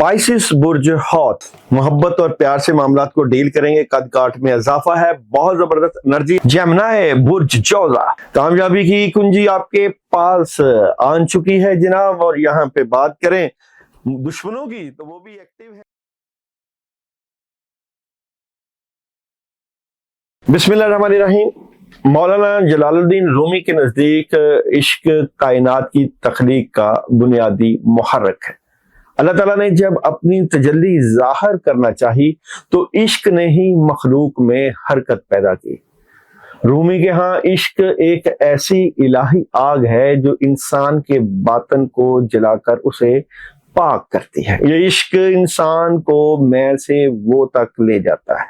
Pisces बुर्ज हौत मोहब्बत और प्यार से मामलात को डील करेंगे। कद काठ में इजाफा है, बहुत जबरदस्त एनर्जी। जेमिनी बुर्ज जोजा, कामयाबी की कुंजी आपके पास आ चुकी है जनाब। और यहाँ पे बात करें दुश्मनों की तो वो भी एक्टिव है। बिस्मिल्लाहिर्रहमानिर्रहीम। मौलाना जलालुद्दीन रूमी के नजदीक इश्क कायनात की तख्लीक का बुनियादी मुहर्रिक है। अल्लाह ताला ने जब अपनी तजल्ली जाहिर करना चाही तो इश्क ने ही मखलूक में हरकत पैदा की। रूमी के यहाँ इश्क एक ऐसी इलाही आग है जो इंसान के बातन को जलाकर उसे पाक करती है। ये इश्क इंसान को मैं से वो तक ले जाता है,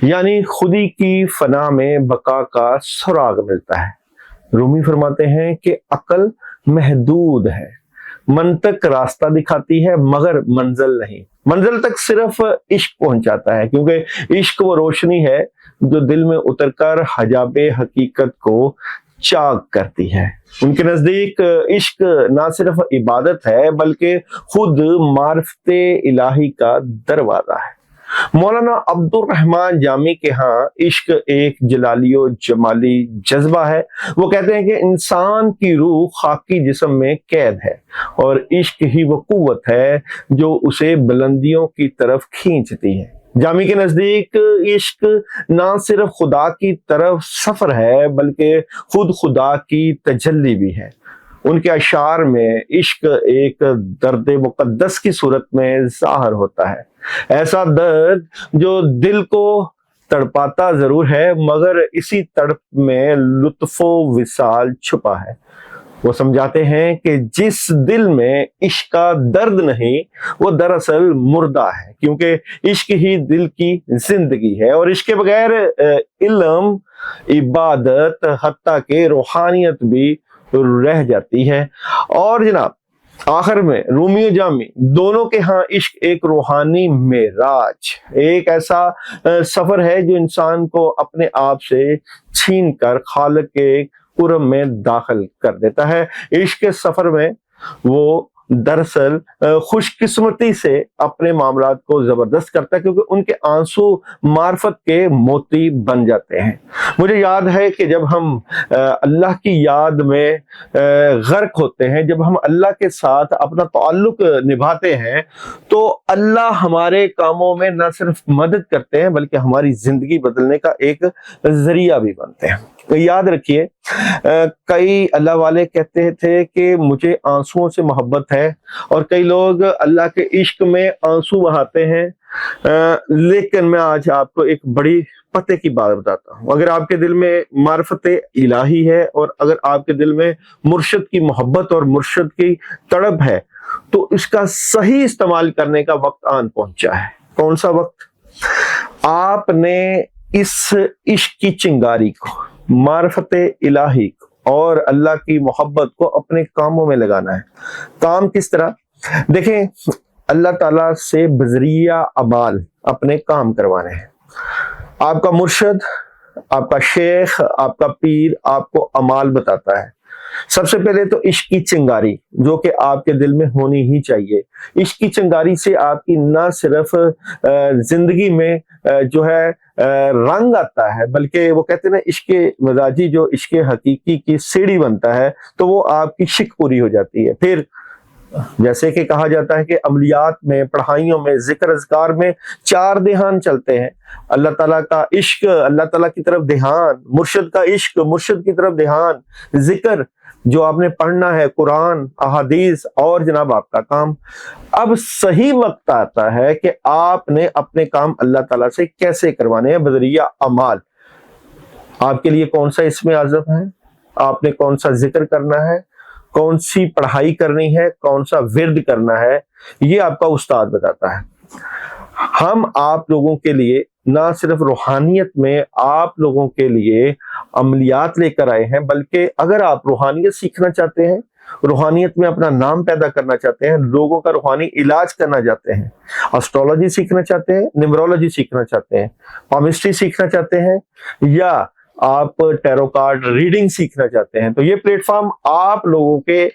यानी खुदी की फना में बका का सुराग मिलता है। रूमी फरमाते हैं कि अकल महदूद है, मंतक रास्ता दिखाती है मगर मंजिल नहीं। मंजिल तक सिर्फ इश्क पहुंचाता है, क्योंकि इश्क वो रोशनी है जो दिल में उतरकर हजाबे हकीकत को चाक करती है। उनके नजदीक इश्क ना सिर्फ इबादत है बल्कि खुद मारिफते इलाही का दरवाजा है। मौलाना अब्दुल रहमान जामी के यहाँ इश्क एक जलालियो जमाली जज्बा है। वो कहते हैं कि इंसान की रूह खाकी जिस्म में कैद है और इश्क ही वो कुव्वत है जो उसे बुलंदियों की तरफ खींचती है। जामी के नजदीक इश्क ना सिर्फ खुदा की तरफ सफर है बल्कि खुद खुदा की तजल्ली भी है। उनके अशार में इश्क एक दर्द मुकद्दस की सूरत में जाहिर होता है, ऐसा दर्द जो दिल को तड़पाता जरूर है मगर इसी तड़प में लुत्फो विसाल छुपा है। वो समझाते हैं कि जिस दिल में इश्क का दर्द नहीं वो दरअसल मुर्दा है, क्योंकि इश्क ही दिल की जिंदगी है और इसके बगैर इल्म, इबादत, हत्ता के रूहानियत भी रह जाती है। और जनाब आखिर में रूमी और जामी दोनों के यहाँ इश्क एक रूहानी मेराज, एक ऐसा सफर है जो इंसान को अपने आप से छीन कर खालिक के कुरब में दाखिल कर देता है। इश्क के सफर में वो दरअसल खुशकिस्मती से अपने मामलात को जबरदस्त करता है, क्योंकि उनके आंसू मार्फत के मोती बन जाते हैं। मुझे याद है कि जब हम अल्लाह की याद में गर्क होते हैं, जब हम अल्लाह के साथ अपना ताल्लुक निभाते हैं तो अल्लाह हमारे कामों में न सिर्फ मदद करते हैं बल्कि हमारी जिंदगी बदलने का एक जरिया भी बनते हैं। तो याद रखिए, कई अल्लाह वाले कहते थे कि मुझे आंसुओं से मोहब्बत है और कई लोग अल्लाह के इश्क में आंसू बहाते हैं। लेकिन मैं आज आपको एक बड़ी पते की बात बताता हूँ। अगर आपके दिल में मार्फते इलाही है और अगर आपके दिल में मुर्शिद की मोहब्बत और मुर्शिद की तड़प है तो इसका सही इस्तेमाल करने का वक्त आन पहुंचा है। कौन सा वक्त? आपने इस इश्क की चिंगारी को, मार्फते इलाही को और अल्लाह की मोहब्बत को अपने कामों में लगाना है। काम किस तरह? देखें, अल्लाह ताला से बजरिया अमाल अपने काम करवाने हैं। आपका मुर्शिद, आपका शेख, आपका पीर आपको अमाल बताता है। सबसे पहले तो इश्क की चिंगारी जो कि आपके दिल में होनी ही चाहिए। इश्क की चिंगारी से आपकी ना सिर्फ जिंदगी में जो है रंग आता है बल्कि वो कहते हैं ना, इश्क मजाजी जो इश्क हकीकी की सीढ़ी बनता है तो वो आपकी शिक पूरी हो जाती है। फिर जैसे कि कहा जाता है कि अमलियात में, पढ़ाइयों में, जिक्र अज़कार में 4 ध्यान चलते हैं। अल्लाह ताला का इश्क, अल्लाह ताला की तरफ ध्यान, मुर्शिद का इश्क, मुर्शिद की तरफ ध्यान, जिक्र जो आपने पढ़ना है, कुरान, अहादीस और जनाब आपका काम। अब सही वक्त आता है कि आपने अपने काम अल्लाह ताला से कैसे करवाने हैं, बजरिया अमाल। आपके लिए कौन सा इसमें आज़म है, आपने कौन सा जिक्र करना है, कौन सी पढ़ाई करनी है, कौन सा विर्द करना है, ये आपका उस्ताद बताता है। हम आप लोगों के लिए ना सिर्फ रूहानियत में आप लोगों के लिए अमलियात लेकर आए हैं, बल्कि अगर आप रूहानियत सीखना चाहते हैं, रूहानियत में अपना नाम पैदा करना चाहते हैं, लोगों का रूहानी इलाज करना चाहते हैं, एस्ट्रोलॉजी सीखना चाहते हैं, न्यूमरोलॉजी सीखना चाहते हैं, पामिस्ट्री सीखना चाहते हैं या आप टैरो कार्ड रीडिंग सीखना चाहते हैं, तो ये प्लेटफॉर्म आप लोगों के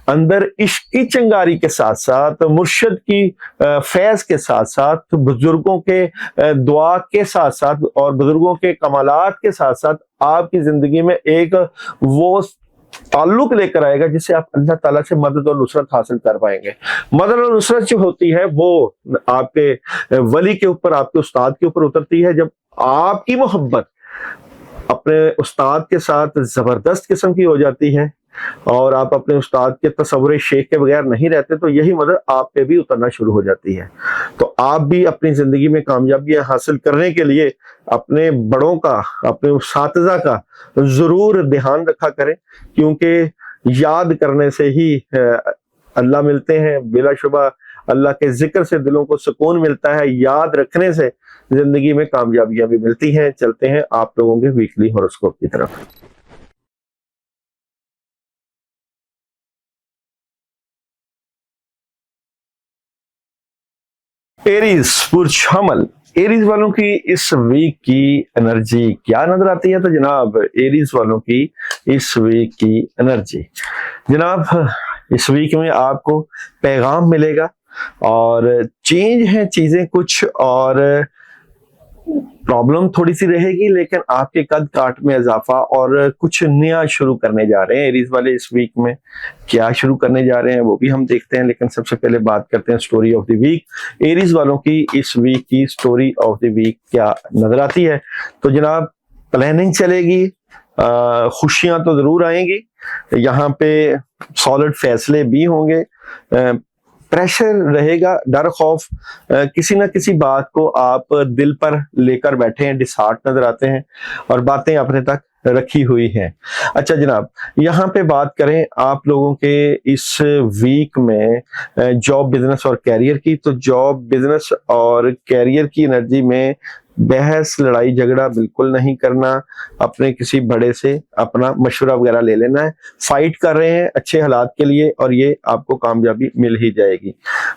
अंदर इश्क की चिंगारी के साथ साथ, मुर्शिद की फैज के साथ साथ, बुजुर्गों के दुआ के साथ साथ और बुजुर्गों के कमालात के साथ साथ आपकी जिंदगी में एक वो ताल्लुक लेकर आएगा जिससे आप अल्लाह ताला से मदद और नुसरत हासिल कर पाएंगे। मदद और नुसरत जो होती है वो आपके वली के ऊपर, आपके उस्ताद के ऊपर उतरती है जब आपकी मोहब्बत अपने उस्ताद के साथ जबरदस्त किस्म की हो जाती है और आप अपने उस्ताद के तस्वुर शेख के बगैर नहीं रहते, तो यही मदद आप पे भी उतरना शुरू हो जाती है। तो आप भी अपनी जिंदगी में कामयाबियां हासिल करने के लिए अपने बड़ों का, अपने उस्तादा का जरूर ध्यान रखा करें, क्योंकि याद करने से ही अल्लाह मिलते हैं। बिलाशुबा अल्लाह के जिक्र से दिलों को सुकून मिलता है, याद रखने से जिंदगी में कामयाबियां भी मिलती हैं। चलते हैं आप लोगों के वीकली हॉरोस्कोप की तरफ। एरीज बुर्ज हमल, एरीज वालों की इस वीक की एनर्जी क्या नजर आती है? तो जनाब एरीज वालों की इस वीक की एनर्जी, जनाब इस वीक में आपको पैगाम मिलेगा और चेंज है चीजें कुछ, और प्रॉब्लम थोड़ी सी रहेगी, लेकिन आपके कद काट में इजाफा और कुछ नया शुरू करने जा रहे हैं एरीज वाले इस वीक में। क्या शुरू करने जा रहे हैं वो भी हम देखते हैं, लेकिन सबसे पहले बात करते हैं story of the week. Aries वालों की इस वीक की स्टोरी ऑफ द वीक क्या नजर आती है? तो जनाब प्लानिंग चलेगी, खुशियां तो जरूर आएंगी, यहाँ पे सॉलिड फैसले भी होंगे, प्रेशर रहेगा, डर खौफ, किसी ना किसी बात को आप दिल पर लेकर बैठे हैं, डिसहार्ट नजर आते हैं और बातें अपने तक रखी हुई हैं। अच्छा जनाब, यहाँ पे बात करें आप लोगों के इस वीक में जॉब, बिजनेस और कैरियर की, तो जॉब, बिजनेस और कैरियर की एनर्जी में बहस, लड़ाई झगड़ा बिल्कुल नहीं करना, अपने किसी बड़े से अपना मशवरा वगैरह ले लेना है। फाइट कर रहे हैं अच्छे हालात के लिए और ये आपको कामयाबी मिल ही जाएगी।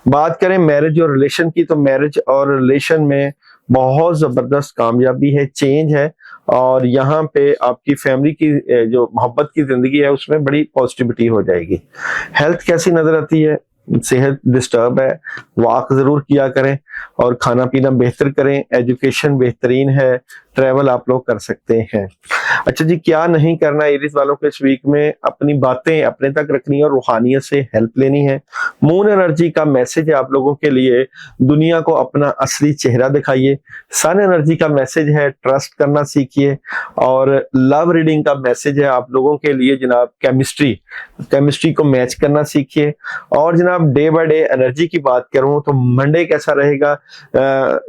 बात करें मैरिज और रिलेशन की, तो मैरिज और रिलेशन में बहुत जबरदस्त कामयाबी है, चेंज है, और यहाँ पे आपकी फैमिली की जो मोहब्बत की जिंदगी है उसमें बड़ी पॉजिटिविटी हो जाएगी। हेल्थ कैसी नजर आती है? सेहत डिस्टर्ब है, वॉक जरूर किया करें और खाना पीना बेहतर करें, एजुकेशन बेहतरीन है, ट्रैवल आप लोग कर सकते हैं। अच्छा जी, क्या नहीं करना एरीज वालों को इस वीक में? अपनी बातें अपने तक रखनी है और रूहानियत से हेल्प लेनी है। मून एनर्जी का मैसेज है आप लोगों के लिए, दुनिया को अपना असली चेहरा दिखाइए। सन एनर्जी का मैसेज है, ट्रस्ट करना सीखिए। और लव रीडिंग का मैसेज है आप लोगों के लिए जनाब, केमिस्ट्री को मैच करना सीखिए। और जनाब डे बाय डे एनर्जी की बात करूं तो मंडे कैसा रहेगा?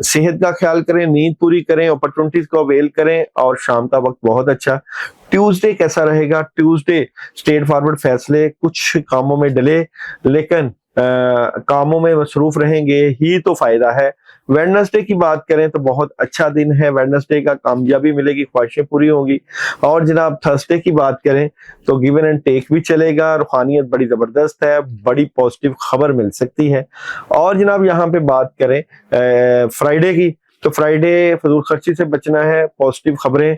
सेहत का ख्याल करें, नींद पूरी करें, अपॉर्चुनिटीज को अवेल करें और शाम का वक्त बहुत अच्छा। ट्यूसडे कैसा रहेगा? ट्यूसडे स्ट्रेट फॉरवर्ड फैसले, कुछ कामों में डिले, लेकिन कामों में मसरूफ रहेंगे ही तो फायदा है। वेडनेसडे की बात करें तो बहुत अच्छा दिन है, वेडनेसडे का कामयाबी मिलेगी, ख्वाहिशें पूरी होंगी। और जनाब थर्सडे की बात करें तो गिवन एंड टेक भी चलेगा, रूहानियत बड़ी जबरदस्त है, बड़ी पॉजिटिव खबर मिल सकती है। और जनाब यहाँ पे बात करें फ्राइडे की, तो फ्राइडे फजूल खर्ची से बचना है, पॉजिटिव खबरें,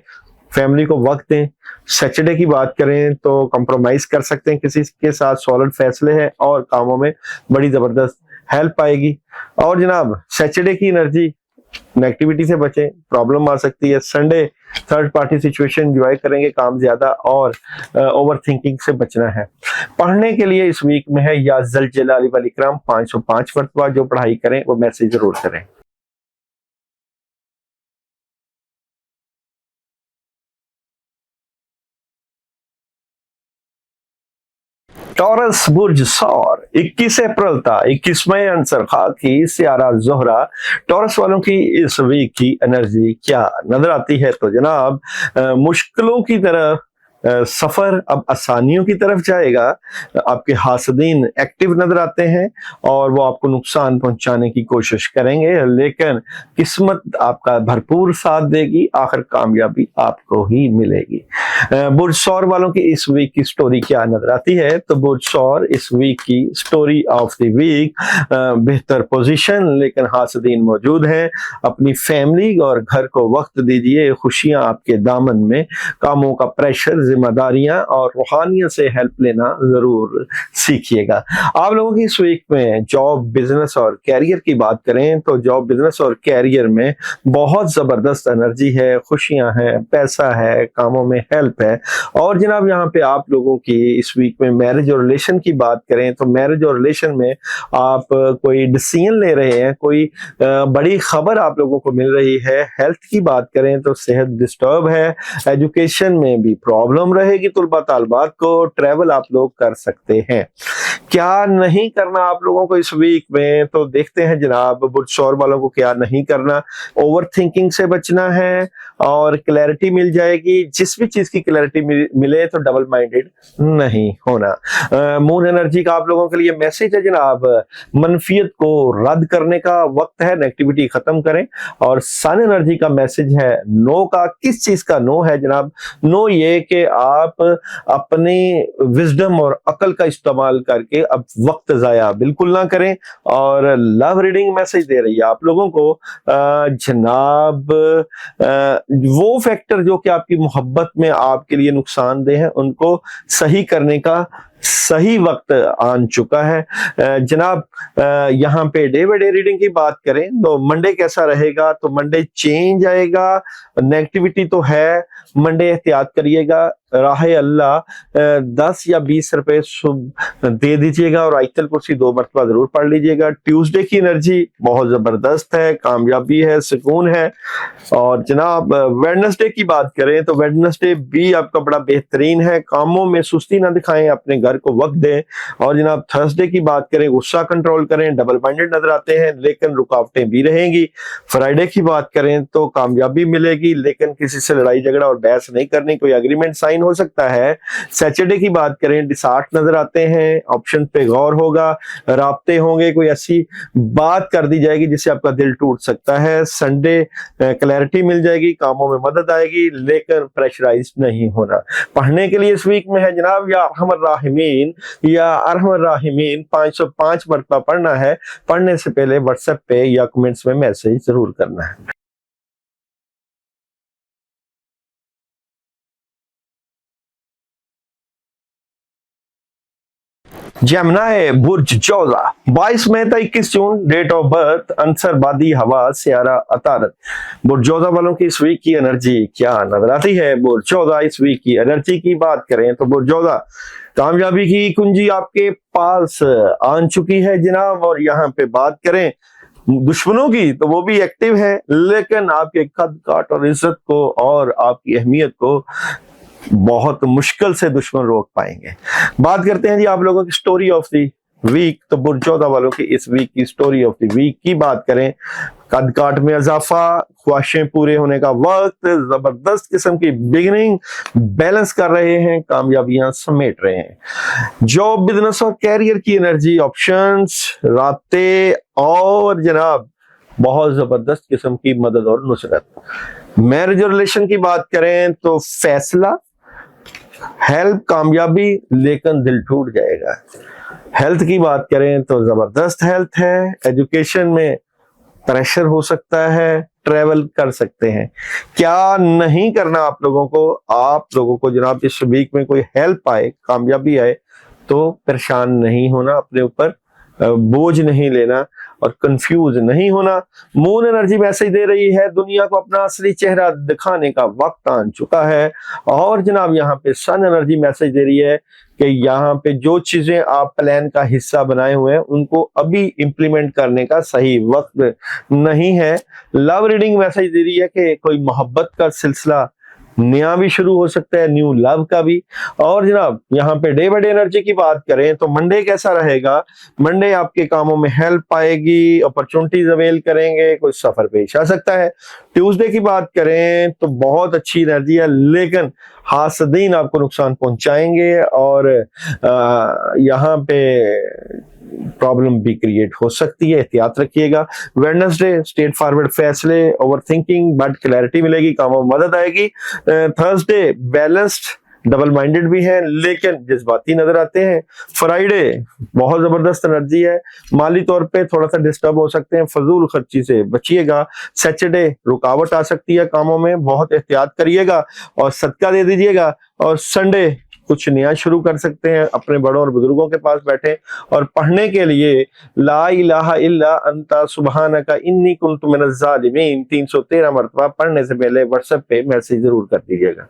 फैमिली को वक्त दें। सैटरडे की बात करें तो कंप्रोमाइज कर सकते हैं किसी के साथ, सॉलिड फैसले हैं और कामों में बड़ी जबरदस्त हेल्प आएगी। और जनाब सैटरडे की एनर्जी, नेगेटिविटी से बचें, प्रॉब्लम आ सकती है। Sunday third party situation enjoy करेंगे, काम ज्यादा और ओवर थिंकिंग से बचना है। पढ़ने के लिए इस वीक में है या जल जलाली वाल इकराम 505 मरतबा, जो पढ़ाई करें वो मैसेज जरूर करें। टॉरस बुर्ज सौर 21 अप्रैल था, 21वें आंसर खाकी सियारा जोहरा। टॉरस वालों की इस वीक की एनर्जी क्या नजर आती है? तो जनाब मुश्किलों की तरह सफर अब आसानियों की तरफ जाएगा। आपके हासदीन एक्टिव नजर आते हैं और वो आपको नुकसान पहुंचाने की कोशिश करेंगे, लेकिन किस्मत आपका भरपूर साथ देगी, आखिर कामयाबी आपको ही मिलेगी। बुर्ज सौर वालों की इस वीक की स्टोरी क्या नजर आती है? तो बुर्ज सौर इस वीक की स्टोरी ऑफ द वीक, बेहतर पोजीशन लेकिन हासदीन मौजूद हैं। अपनी फैमिली और घर को वक्त दीजिए, खुशियां आपके दामन में, कामों का प्रेशर, जिम्मेदारियां और रूहानियत से हेल्प लेना जरूर सीखिएगा। आप लोगों की इस वीक में जॉब, बिजनेस और कैरियर की बात करें तो जॉब, बिजनेस और कैरियर में बहुत जबरदस्त एनर्जी है, खुशियां हैं, पैसा है, कामों में हेल्प है। और जनाब यहाँ पे आप लोगों की इस वीक में मैरिज और रिलेशन की बात करें तो मैरिज और रिलेशन में आप कोई डिसीजन ले रहे हैं, कोई बड़ी खबर आप लोगों को मिल रही है। हेल्थ की बात करें तो सेहत डिस्टर्ब है। एजुकेशन में भी प्रॉब्लम रहेगी, तुलबा तालबात को ट्रैवल आप लोग कर सकते हैं। क्या नहीं करना आप लोगों को इस वीक में, तो देखते हैं जनाब बुर्ज सौर वालों को क्या नहीं करना। ओवर थिंकिंग से बचना है और क्लैरिटी मिल जाएगी। जिस भी चीज की क्लैरिटी मिले तो डबल माइंडेड नहीं होना। मून एनर्जी का आप लोगों के लिए मैसेज है जनाब, मनफियत को रद्द करने का वक्त है, नेगेटिविटी खत्म करें। और सन एनर्जी का मैसेज है नो का। किस चीज का नो है जनाब? नो ये कि आप अपनी विजडम और अकल का इस्तेमाल करके अब वक्त जाया बिल्कुल ना करें। और लव रीडिंग मैसेज दे रही है आप लोगों को जनाब, वो फैक्टर जो कि आपकी मोहब्बत में आपके लिए नुकसानदेह हैं उनको सही करने का सही वक्त आन चुका है। जनाब यहाँ पे डे बाय डे रीडिंग की बात करें तो मंडे कैसा रहेगा? तो मंडे चेंज आएगा, नेगेटिविटी तो है, मंडे एहतियात करिएगा। राह अल्लाह 10 या 20 रुपए दे दीजिएगा और आयतल कुर्सी 2 मरतबा जरूर पढ़ लीजिएगा। ट्यूसडे की एनर्जी बहुत जबरदस्त है, कामयाबी है, सुकून है। और जनाब वेडनेसडे की बात करें तो वेडनेसडे भी आपका बड़ा बेहतरीन है, कामों में सुस्ती ना दिखाएं, अपने घर को वक्त दें। और जनाब थर्सडे की बात करें, गुस्सा कंट्रोल करें, डबल माइंडेड नजर आते हैं लेकिन रुकावटें भी रहेंगी। फ्राइडे की बात करें तो कामयाबी मिलेगी लेकिन किसी से लड़ाई झगड़ा और बहस नहीं करनी, कोई एग्रीमेंट साइन हो सकता है। सैटरडे की बात करें, डिसार्ट नजर आते हैं, ऑप्शन पे गौर होगा, राब्ते होंगे, कोई ऐसी बात कर दी जाएगी जिससे आपका दिल टूट सकता है। संडे क्लैरिटी मिल जाएगी, कामों में मदद आएगी लेकिन प्रेशराइज नहीं होना। पढ़ने के लिए इस वीक में है जनाब या अरहमर राहिमीन 505 मरतबा पढ़ना है। पढ़ने से पहले व्हाट्सएप पे या कमेंट्स में मैसेज जरूर करना है। जमनाए बुर्ज जोजा 22 मई था 21 जून, डेट ऑफ बर्थ अंसर बादी हवा सियारा अतारत। बुर्ज जोजा वालों की इस वीक की एनर्जी क्या नजर आती है? बुर्ज जोजा इस वीक की एनर्जी की बात करें तो बुर्ज जोजा कामयाबी की कुंजी आपके पास आ चुकी है जनाब। और यहाँ पे बात करें दुश्मनों की तो वो भी एक्टिव है लेकिन आपके कद काट और इज्जत को और आपकी अहमियत को बहुत मुश्किल से दुश्मन रोक पाएंगे। बात करते हैं जी आप लोगों की स्टोरी ऑफ द वीक। तो बुर्ज जोधा वालों की इस वीक की स्टोरी ऑफ द वीक की बात करें, कद काट में इजाफा, ख्वाहिशें पूरे होने का वक्त, जबरदस्त किस्म की बिगिनिंग, बैलेंस कर रहे हैं, कामयाबियां समेट रहे हैं। जॉब, बिजनेस और कैरियर की एनर्जी, ऑप्शंस, राब्ते और जनाब बहुत जबरदस्त किस्म की मदद और नुसरत। मैरिज और रिलेशन की बात करें तो फैसला, हेल्प, कामयाबी लेकिन दिल टूट जाएगा। हेल्थ की बात करें तो जबरदस्त हेल्थ है। एजुकेशन में प्रेशर हो सकता है, ट्रेवल कर सकते हैं। क्या नहीं करना आप लोगों को जनाब इस वीक में कोई हेल्प आए, कामयाबी आए तो परेशान नहीं होना, अपने ऊपर बोझ नहीं लेना और कंफ्यूज नहीं होना। मून एनर्जी मैसेज दे रही है दुनिया को अपना असली चेहरा दिखाने का वक्त आ चुका है। और जनाब यहाँ पे सन एनर्जी मैसेज दे रही है कि यहाँ पे जो चीजें आप प्लान का हिस्सा बनाए हुए हैं उनको अभी इंप्लीमेंट करने का सही वक्त नहीं है। लव रीडिंग मैसेज दे रही है कि कोई मोहब्बत का सिलसिला नया भी शुरू हो सकता है, न्यू लव का भी। और जनाब यहाँ पे डे बाय डे एनर्जी की बात करें तो मंडे कैसा रहेगा? मंडे आपके कामों में हेल्प आएगी, अपॉर्चुनिटीज अवेल करेंगे, कुछ सफर पेश आ सकता है। ट्यूसडे की बात करें तो बहुत अच्छी एनर्जी है, लेकिन हासदीन आपको नुकसान पहुंचाएंगे और यहाँ पे प्रॉब्लम भी क्रिएट हो सकती है, एहतियात रखिएगा। वेडनेसडे स्ट्रेट फॉरवर्ड फैसले, ओवर थिंकिंग, बट क्लैरिटी मिलेगी, कामों में मदद आएगी। थर्सडे बैलेंस्ड, डबल माइंडेड भी है लेकिन जज्बाती नजर आते हैं। फ्राइडे बहुत जबरदस्त एनर्जी है, माली तौर पे थोड़ा सा डिस्टर्ब हो सकते हैं, फजूल खर्ची से बचिएगा। सैटरडे रुकावट आ सकती है कामों में, बहुत एहतियात करिएगा और सदका दे दीजिएगा। और संडे कुछ नया शुरू कर सकते हैं, अपने बड़ों और बुजुर्गों के पास बैठे और पढ़ने के लिए ला इलाहा इल्ला अंता सुबहानका इन्नी कुन्तु मिनज़ ज़ालिमीन 313 मरतबा पढ़ने से पहले व्हाट्सएप पे मैसेज जरूर कर दीजिएगा।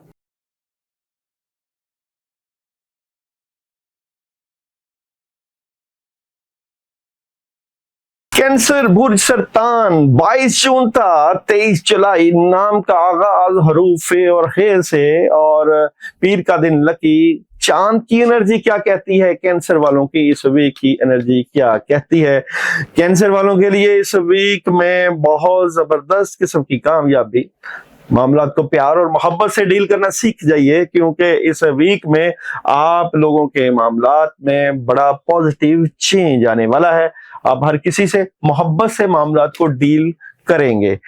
कैंसर बुर्ज सरतान 22 जून था 23 जुलाई, नाम का आगाज हरूफ और हे से, और पीर का दिन लकी। चांद की एनर्जी क्या कहती है कैंसर वालों की? इस वीक की एनर्जी क्या कहती है कैंसर वालों के लिए? इस वीक में बहुत जबरदस्त किस्म की कामयाबी। मामला को प्यार और मोहब्बत से डील करना सीख जाइए, क्योंकि इस वीक में आप लोगों के मामलात में बड़ा पॉजिटिव चेंज आने वाला है। आप हर किसी से मोहब्बत से मामलात को डील करेंगे।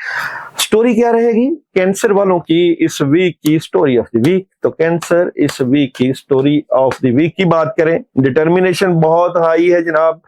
स्टोरी क्या रहेगी कैंसर वालों की इस वीक की स्टोरी ऑफ द वीक? तो कैंसर इस वीक की स्टोरी ऑफ द वीक की बात करें, डिटर्मिनेशन बहुत हाई है जनाब।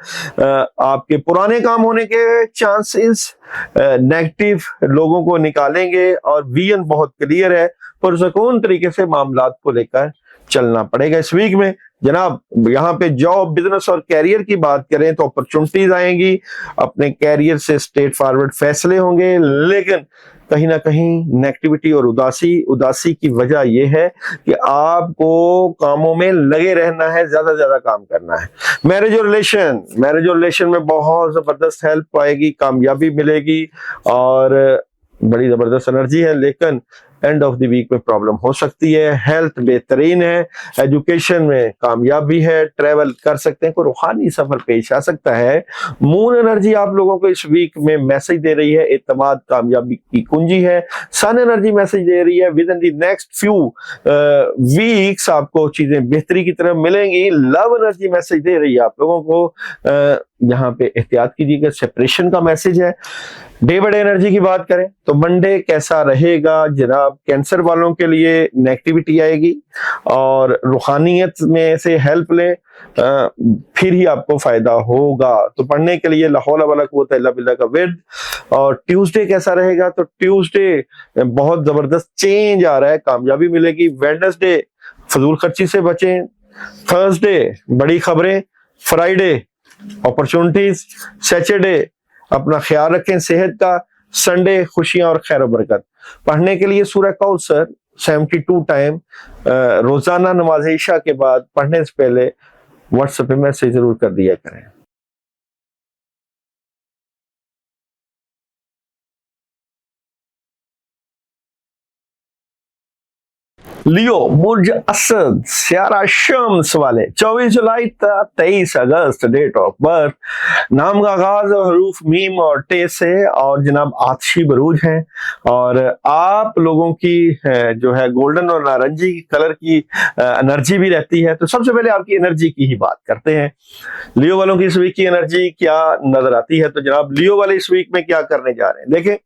आपके पुराने काम होने के चांसेस, नेगेटिव लोगों को निकालेंगे और विजन बहुत क्लियर है। पुरसकून तरीके से मामलात को लेकर चलना पड़ेगा इस वीक में जनाब। यहाँ पे जॉब, बिजनेस और कैरियर की बात करें तो अपॉर्चुनिटीज आएंगी, अपने कैरियर से स्ट्रेट फॉरवर्ड फैसले होंगे, लेकिन कहीं ना कहीं नेगेटिविटी और उदासी की वजह यह है कि आपको कामों में लगे रहना है, ज्यादा से ज्यादा काम करना है। मैरिज और रिलेशन में बहुत जबरदस्त हेल्प आएगी, कामयाबी मिलेगी और बड़ी जबरदस्त एनर्जी है, लेकिन एंड ऑफ द वीक में प्रॉब्लम हो सकती है। हेल्थ बेहतरीन है, एजुकेशन में कामयाबी है, ट्रेवल कर सकते हैं, कोई रूहानी सफर पेश आ सकता है। मून एनर्जी आप लोगों को इस वीक में मैसेज दे रही है, एतमाद कामयाबी की कुंजी है। सन एनर्जी मैसेज दे रही है, with in the next few weeks आपको चीजें बेहतरी की तरफ मिलेंगी। लव एनर्जी मैसेज दे रही है आप लोगों को, यहाँ पे एहतियात कीजिएगा, सेपरेशन का मैसेज है। डे बाय डे एनर्जी की बात करें तो मंडे कैसा रहेगा जनाब? कैंसर वालों के लिए नेगेटिविटी आएगी और रूहानियत में से हेल्प ले, फिर ही आपको फायदा होगा। तो पढ़ने के लिए ला हौला वला कुव्वता इल्ला बिल्लाह का विर्द। और ट्यूसडे कैसा रहेगा? तो ट्यूसडे बहुत जबरदस्त चेंज आ रहा है, कामयाबी मिलेगी। वेडनेसडे फजूल खर्ची से बचें। थर्सडे बड़ी खबरें। Friday opportunities. सैटरडे अपना ख्याल रखें सेहत का। संडे खुशियां और खैर बरकत। पढ़ने के लिए सूरह कौसर 72 टाइम रोजाना नमाज इशा के बाद पढ़ने से पहले व्हाट्सएप पे मैसेज जरूर कर दिया करें। लियो बुर्ज असद स्यारा शम्स वाले 24 जुलाई तक 23 अगस्त डेट ऑफ बर्थ। नाम का आगाज हरूफ मीम और टे से और जनाब आतिशी बरूज हैं। और आप लोगों की जो है गोल्डन और नारंगी कलर की एनर्जी भी रहती है। तो सबसे पहले आपकी एनर्जी की ही बात करते हैं। लियो वालों की इस वीक की एनर्जी क्या नजर आती है? तो जनाब लियो वाले इस वीक में क्या करने जा रहे हैं? देखें,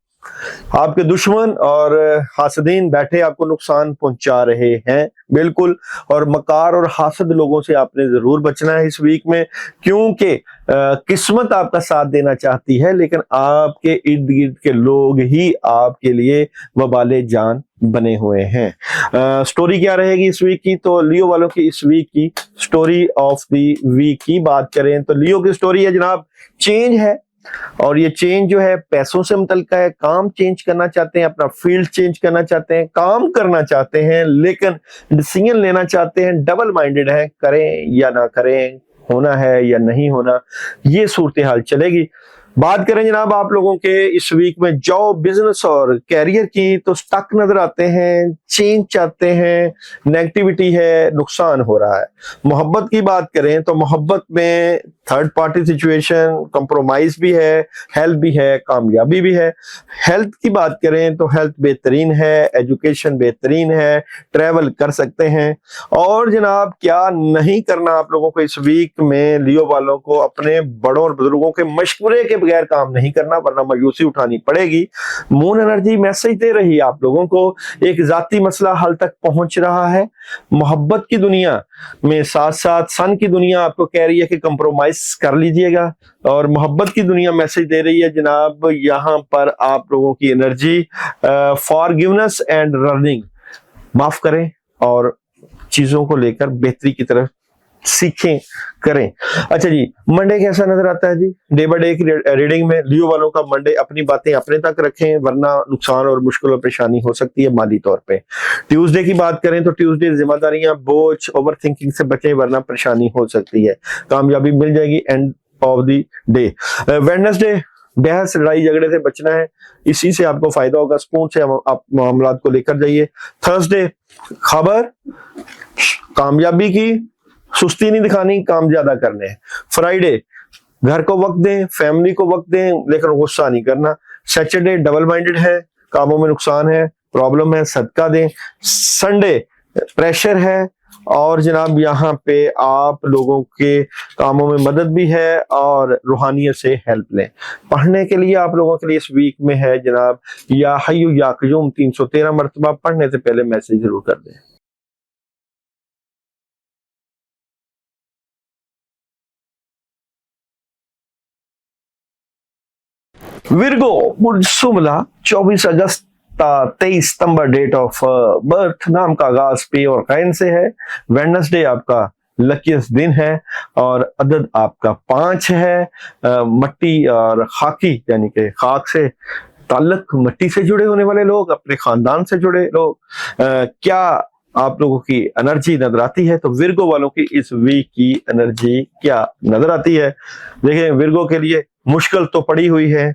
आपके दुश्मन और हासदीन बैठे आपको नुकसान पहुंचा रहे हैं, बिल्कुल। और मकार और हासद लोगों से आपने जरूर बचना है इस वीक में, क्योंकि किस्मत आपका साथ देना चाहती है, लेकिन आपके इर्द गिर्द के लोग ही आपके लिए वबाले जान बने हुए हैं। स्टोरी क्या रहेगी इस वीक की? तो लियो वालों की इस वीक की स्टोरी ऑफ द वीक की बात करें तो लियो की स्टोरी है जनाब, चेंज है। और ये चेंज जो है पैसों से मुतल्लिक है। काम चेंज करना चाहते हैं, अपना फील्ड चेंज करना चाहते हैं, काम करना चाहते हैं, लेकिन डिसीजन लेना चाहते हैं, डबल माइंडेड है, करें या ना करें, होना है या नहीं होना, ये सूरत हाल चलेगी। बात करें जनाब आप लोगों के इस वीक में जॉब, बिजनेस और कैरियर की, तो स्टक नजर आते हैं, चेंज चाहते हैं, नेगेटिविटी है, नुकसान हो रहा है। मोहब्बत की बात करें तो मोहब्बत में थर्ड पार्टी सिचुएशन, कंप्रोमाइज भी है, हेल्प भी है, कामयाबी भी है। हेल्थ की बात करें तो हेल्थ बेहतरीन है, एजुकेशन बेहतरीन है, ट्रैवल कर सकते हैं। और जनाब क्या नहीं करना आप लोगों को इस वीक में, लियो वालों को अपने बड़ों और बुजुर्गों के मशवरे के बगैर काम नहीं करना, वरना मायूसी उठानी पड़ेगी। मून एनर्जी मैसेज दे रही है आप लोगों को, एक जाती मसला हल तक पहुंच रहा है। मोहब्बत की दुनिया में साथ साथ सन की दुनिया आपको कह रही है कि कंप्रोमाइज कर लीजिएगा, और मोहब्बत की दुनिया मैसेज दे रही है जनाब यहां पर आप लोगों की एनर्जी फॉरगिवनेस एंड लर्निंग, माफ करें और चीजों को लेकर बेहतरी की तरफ सीखें, करें। अच्छा जी, मंडे कैसा नजर आता है जी? डे बाय डे की रीडिंग में लियो वालों का मंडे, अपनी बातें अपने तक रखें वरना नुकसान और मुश्किल और परेशानी हो सकती है माली तौर पे। ट्यूसडे की बात करें तो ट्यूसडे जिम्मेदारियां, बोझ, ओवर थिंकिंग से बचें वरना परेशानी हो सकती है, कामयाबी मिल जाएगी end of the day. Wednesday बहस, लड़ाई झगड़े से बचना है, इसी से आपको फायदा होगा, सुकून से आप मामलात को लेकर जाइए। थर्सडे खबर, कामयाबी की, सुस्ती नहीं दिखानी, काम ज्यादा करने हैं। फ्राइडे घर को वक्त दें, फैमिली को वक्त दें, लेकिन गुस्सा नहीं करना। सैटरडे डबल माइंडेड है, कामों में नुकसान है, प्रॉब्लम है, सदका दें। संडे प्रेशर है और जनाब यहाँ पे आप लोगों के कामों में मदद भी है और रूहानियत से हेल्प लें। पढ़ने के लिए आप लोगों के लिए इस वीक में है जनाब या हय्यु या क़य्यूम 313 मरतबा, पढ़ने से पहले मैसेज जरूर कर दें। विर्गो मुर्सुमला 24 अगस्त 23 सितंबर डेट ऑफ बर्थ, नाम का आगाज पे और कैन से है। वेडनेसडे आपका लकीस्ट दिन है और अदद आपका 5 है। मट्टी और खाकी यानी कि खाक से ताल्लुक, मिट्टी से जुड़े होने वाले लोग, अपने खानदान से जुड़े लोग, क्या आप लोगों की एनर्जी नजर आती है? तो विर्गो वालों की इस वीक की एनर्जी क्या नजर आती है? देखिए विर्गो के लिए मुश्किल तो पड़ी हुई है,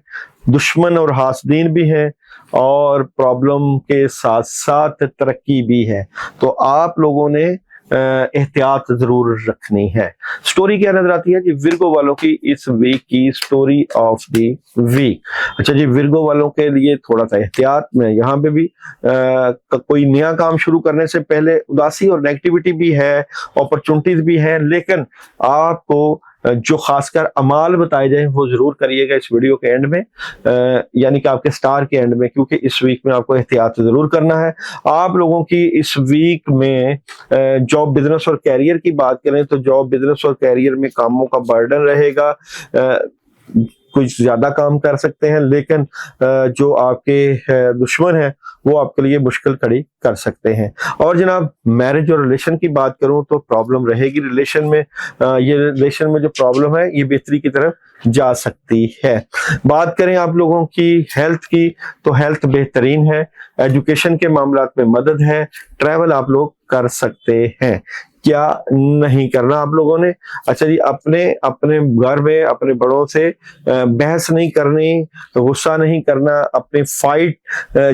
दुश्मन और हासदीन भी है और प्रॉब्लम के साथ साथ तरक्की भी है, तो आप लोगों ने एहतियात जरूर रखनी है। स्टोरी क्या नजर आती है जी विर्गो वालों की इस वीक की? Story of the week. अच्छा जी, विर्गो वालों के लिए थोड़ा सा एहतियात में यहाँ पे भी कोई नया काम शुरू करने से पहले उदासी और नेगेटिविटी भी है, अपॉर्चुनिटीज भी है, लेकिन आपको जो खासकर अमाल बताए जाए वो जरूर करिएगा इस वीडियो के एंड में, यानी कि आपके स्टार के एंड में, क्योंकि इस वीक में आपको एहतियात जरूर करना है। आप लोगों की इस वीक में जॉब, बिजनेस और कैरियर की बात करें तो जॉब, बिजनेस और कैरियर में कामों का बर्डन रहेगा, कुछ ज्यादा काम कर सकते हैं, लेकिन जो आपके दुश्मन हैं वो आपके लिए मुश्किल खड़ी कर सकते हैं। और जनाब मैरिज और रिलेशन की बात करूं तो प्रॉब्लम रहेगी रिलेशन में, ये रिलेशन में जो प्रॉब्लम है ये बेहतरी की तरफ जा सकती है। बात करें आप लोगों की हेल्थ की तो हेल्थ बेहतरीन है, एजुकेशन के मामलात में मदद है, ट्रैवल आप लोग कर सकते हैं। क्या नहीं करना आप लोगों ने? अच्छा जी, अपने अपने घर में अपने बड़ों से बहस नहीं करनी, गुस्सा नहीं करना, अपनी फाइट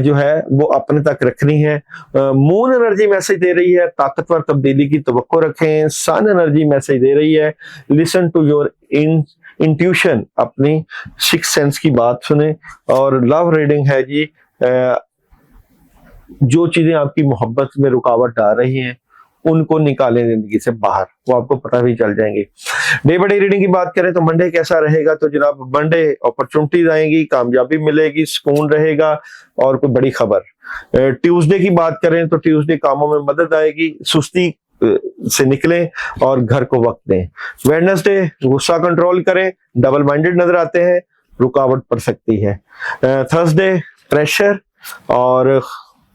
जो है वो अपने तक रखनी है। मून एनर्जी मैसेज दे रही है ताकतवर तब्दीली की तवक्को रखें। सन एनर्जी मैसेज दे रही है लिसन टू योर इंट्यूशन, अपनी सिक्स सेंस की बात सुने। और लव रीडिंग है जी, जो चीजें आपकी मोहब्बत में रुकावट डाल रही हैं उनको निकालें जिंदगी से बाहर, वो आपको पता भी चल जाएंगे। डे बाय डे रीडिंग की बात करें तो मंडे कैसा रहेगा? तो जनाब मंडे अपॉर्चुनिटीज आएंगी, कामयाबी मिलेगी, सुकून रहेगा और कोई बड़ी खबर। ट्यूसडे की बात करें तो ट्यूसडे कामों में मदद आएगी, सुस्ती से निकलें और घर को वक्त दें। वेडनेसडे गुस्सा कंट्रोल करें, डबल माइंडेड नजर आते हैं, रुकावट पड़ सकती है। थर्सडे प्रेशर और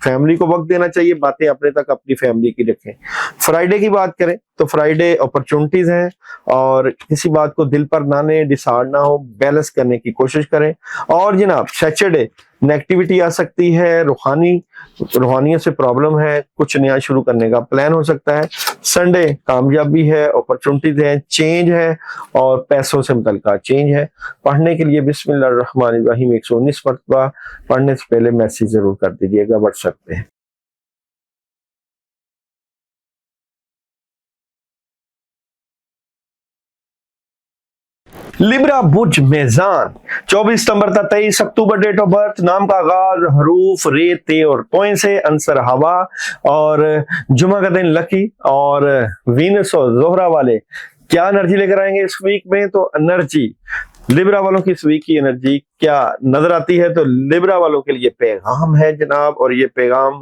फैमिली को वक्त देना चाहिए, बातें अपने तक अपनी फैमिली की रखें। फ्राइडे की बात करें तो फ्राइडे अपॉर्चुनिटीज हैं और किसी बात को दिल पर ना लें, डिसाइड ना हो, बैलेंस करने की कोशिश करें। और जनाब सैटरडे नेगेटिविटी आ सकती है, रूहानियत से प्रॉब्लम है, कुछ नया शुरू करने का प्लान हो सकता है। संडे कामयाबी है, अपॉर्चुनिटीज है, चेंज है और पैसों से मुतल्लिका चेंज है। पढ़ने के लिए बिस्मिल्लाहिर्रहमानिर्रहीम 119 मरतबा पढ़ने से पहले मैसेज जरूर कर दीजिएगा व्हाट्सएप पे। लिब्रा बुर्ज मेजान 24 सितंबर था 23 अक्टूबर डेट ऑफ बर्थ। नाम का आगाज हरूफ रे ते और तोइन से, अंसर हवा और जुमा का दिन लकी और वीनस और जोहरा वाले क्या एनर्जी लेकर आएंगे इस वीक में। तो एनर्जी लिब्रा वालों की इस वीक की एनर्जी क्या नजर आती है, तो लिब्रा वालों के लिए पैगाम है जनाब, और ये पैगाम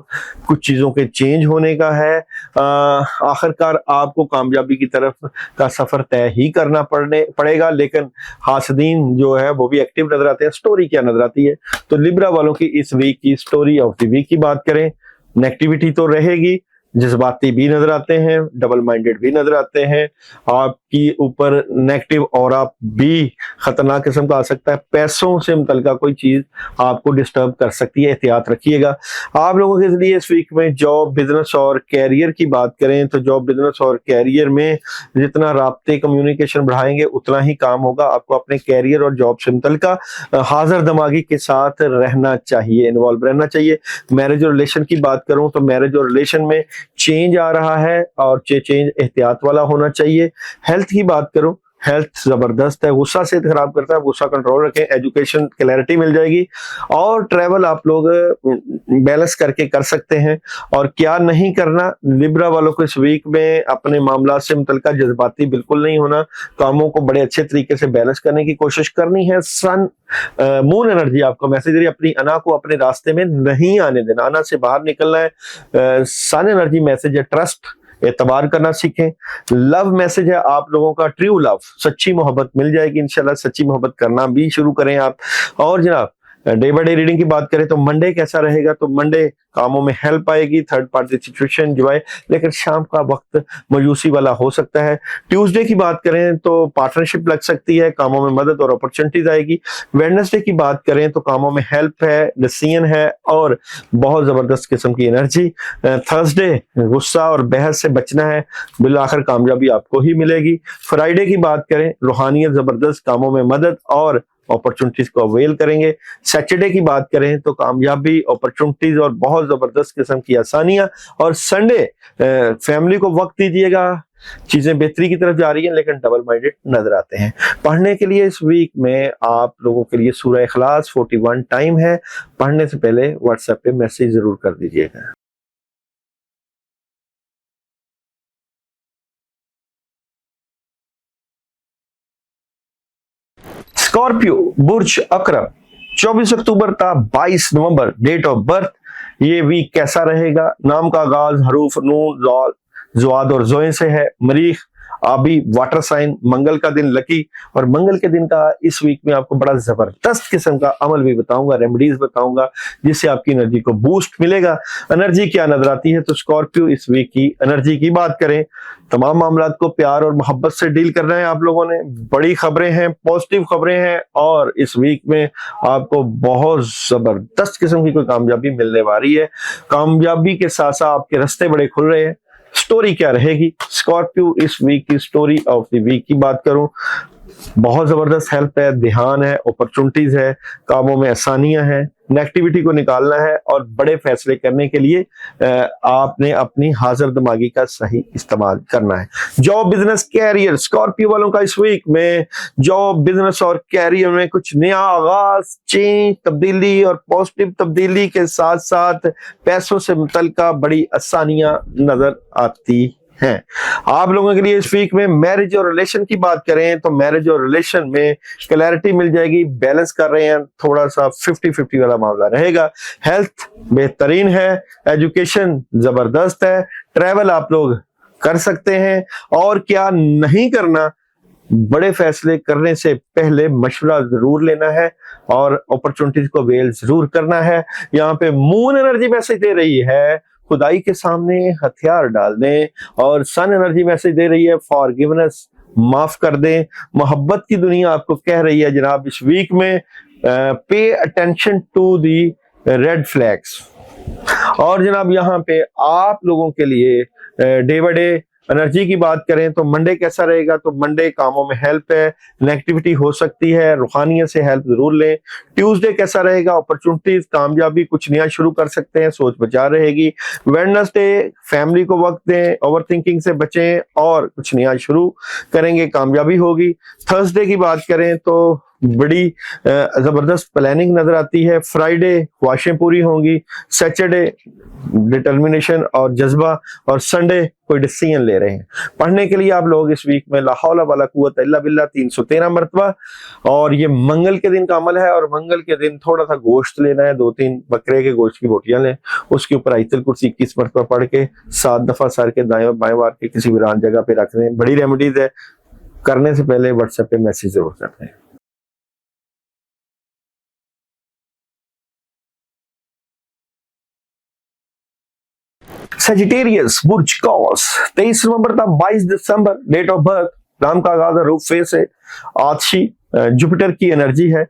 कुछ चीजों के चेंज होने का है। आखिरकार आपको कामयाबी की तरफ का सफर तय ही करना पड़ेगा, लेकिन हासदीन जो है वो भी एक्टिव नजर आते हैं। स्टोरी क्या नजर आती है, तो लिब्रा वालों की इस वीक की स्टोरी ऑफ द वीक की बात करें, नेगेटिविटी तो रहेगी, जज्बाती भी नजर आते हैं, डबल माइंडेड भी नजर आते हैं, आपकी ऊपर नेगेटिव और आप भी खतरनाक किस्म का आ सकता है। पैसों से मुतल्लिका कोई चीज आपको डिस्टर्ब कर सकती है, एहतियात रखिएगा। आप लोगों के लिए इस वीक में जॉब बिजनेस और कैरियर की बात करें, तो जॉब बिजनेस और कैरियर में जितना राब्ते कम्युनिकेशन बढ़ाएंगे उतना ही काम होगा। आपको अपने कैरियर और जॉब से मुतल्लिका हाजिर दिमागी के साथ रहना चाहिए, इन्वॉल्व रहना चाहिए। मैरिज और रिलेशन की बात करूं तो मैरिज और रिलेशन में चेंज आ रहा है और चेंज एहतियात वाला होना चाहिए। हेल्थ की बात करूं, हेल्थ जबरदस्त है, गुस्सा से खराब करता है, गुस्सा कंट्रोल रखें। एजुकेशन क्लैरिटी मिल जाएगी और ट्रैवल आप लोग बैलेंस करके कर सकते हैं। और क्या नहीं करना, लिब्रा वालों को इस वीक में अपने मामला से मुतल्लिका जज्बाती बिल्कुल नहीं होना, कामों को बड़े अच्छे तरीके से बैलेंस करने की कोशिश करनी है। सन मून एनर्जी आपको मैसेज दे रही है, अपनी अना को अपने रास्ते में नहीं आने देना, अना से बाहर निकलना है। सन एनर्जी मैसेज है, ट्रस्ट एतबार करना सीखें। लव मैसेज है आप लोगों का, ट्रू लव, सच्ची मोहब्बत मिल जाएगी इंशाल्लाह, सच्ची मोहब्बत करना भी शुरू करें आप। और जनाब डे बाय डे रीडिंग की बात करें तो मंडे कैसा रहेगा, तो मंडे कामों में हेल्प आएगी, थर्ड पार्टी सिचुएशन जो है, लेकिन शाम का वक्त मायूसी वाला हो सकता है। ट्यूसडे की बात करें तो पार्टनरशिप लग सकती है, कामों में मदद और अपॉर्चुनिटीज आएगी। वेडनेसडे की बात करें तो कामों में हेल्प है, डिसीजन है और बहुत जबरदस्त किस्म की एनर्जी। थर्सडे गुस्सा और बहस से बचना है, बिल आखिर कामयाबी आपको ही मिलेगी। फ्राइडे की बात करें रूहानियत जबरदस्त, कामों में मदद और अपॉर्चुनिटीज को अवेल करेंगे। सैटरडे की बात करें तो कामयाबी, अपॉर्चुनिटीज और बहुत जबरदस्त किस्म की आसानियां। और संडे फैमिली को वक्त दीजिएगा, चीजें बेहतरी की तरफ जा रही हैं लेकिन डबल माइंडेड नजर आते हैं। पढ़ने के लिए इस वीक में आप लोगों के लिए सूरह इखलास 41 टाइम है, पढ़ने से पहले व्हाट्सएप पे मैसेज जरूर कर दीजिएगा। स्कॉर्पियो बुर्ज अकरब 24 अक्टूबर था 22 नवंबर डेट ऑफ बर्थ। ये वीक कैसा रहेगा, नाम का आगाज हरूफ नून जुआद और जोए से है। मरीख आबी वाटर साइन, मंगल का दिन लकी, और मंगल के दिन का इस वीक में आपको बड़ा जबरदस्त किस्म का अमल भी बताऊंगा, रेमेडीज बताऊंगा जिससे आपकी एनर्जी को बूस्ट मिलेगा। एनर्जी क्या नजर आती है, तो स्कॉर्पियो इस वीक की एनर्जी की बात करें, तमाम मामला को प्यार और मोहब्बत से डील करना है आप लोगों ने। बड़ी खबरें हैं, पॉजिटिव खबरें हैं और इस वीक में आपको बहुत जबरदस्त किस्म की कोई कामयाबी मिलने वाली है। कामयाबी के साथ साथ आपके रास्ते बड़े खुल रहे हैं। स्टोरी क्या रहेगी, स्कॉर्पियो इस वीक की स्टोरी ऑफ द वीक की बात करूं, बहुत जबरदस्त हेल्प है, ध्यान है, अपॉर्चुनिटीज है, कामों में आसानियां हैं, नेगेटिविटी को निकालना है और बड़े फैसले करने के लिए आपने अपनी हाजिर दिमागी का सही इस्तेमाल करना है। जॉब बिजनेस कैरियर, स्कॉर्पियो वालों का इस वीक में जॉब बिजनेस और कैरियर में कुछ नया आगाज, चेंज, तब्दीली और पॉजिटिव तब्दीली के साथ साथ पैसों से मुतल्लिका बड़ी आसानियां नजर आती हैं। आप लोगों के लिए इस वीक में मैरिज और रिलेशन की बात करें तो मैरिज और रिलेशन में क्लैरिटी मिल जाएगी, बैलेंस कर रहे हैं, थोड़ा सा 50-50 वाला मामला रहेगा। हेल्थ बेहतरीन है, एजुकेशन जबरदस्त है, ट्रैवल आप लोग कर सकते हैं। और क्या नहीं करना, बड़े फैसले करने से पहले मशवरा जरूर लेना है और अपॉर्चुनिटीज को अवेल जरूर करना है। यहाँ पे मून एनर्जी मैसेज दे रही है खुदाई के सामने हथियार डाल दें, और सन एनर्जी मैसेज दे रही है फॉरगिवनेस, माफ कर दें। मोहब्बत की दुनिया आपको कह रही है जनाब इस वीक में pay attention to the red flags. और जनाब यहाँ पे आप लोगों के लिए डे बाय डे एनर्जी की बात करें तो मंडे कैसा रहेगा, तो मंडे कामों में हेल्प है, नेगेटिविटी हो सकती है, रूहानियत से हेल्प जरूर लें। ट्यूसडे कैसा रहेगा, अपॉर्चुनिटीज, कामयाबी, कुछ नया शुरू कर सकते हैं, सोच बचा रहेगी। वेडनेसडे फैमिली को वक्त दें, ओवर थिंकिंग से बचें और कुछ नया शुरू करेंगे, कामयाबी होगी। थर्सडे की बात करें तो बड़ी जबरदस्त प्लानिंग नजर आती है। फ्राइडे ख्वाहिशें पूरी होंगी, सैटरडे डिटर्मिनेशन और जज्बा, और संडे कोई डिसीजन ले रहे हैं। पढ़ने के लिए आप लोग इस वीक में ला हौला वला कुव्वत इल्ला बिल्लाह 313 मरतबा, और ये मंगल के दिन का अमल है, और मंगल के दिन थोड़ा सा गोश्त लेना है, 2-3 बकरे के गोश्त की बोटियां लें, उसके ऊपर आयतुल कुर्सी 21 मरतबा पढ़ के 7 दफा सर के दाएं और बाएं वार के किसी वीरान जगह पे रख दें। बड़ी रेमेडीज है, करने से पहले व्हाट्सएप पे मैसेज जरूर करते हैं। सेजिटेरियस बुर्ज कॉस 23 नवंबर था 22 दिसंबर डेट ऑफ बर्थ। नाम का आगाज रूप फेस है, आदशी जुपिटर की एनर्जी है।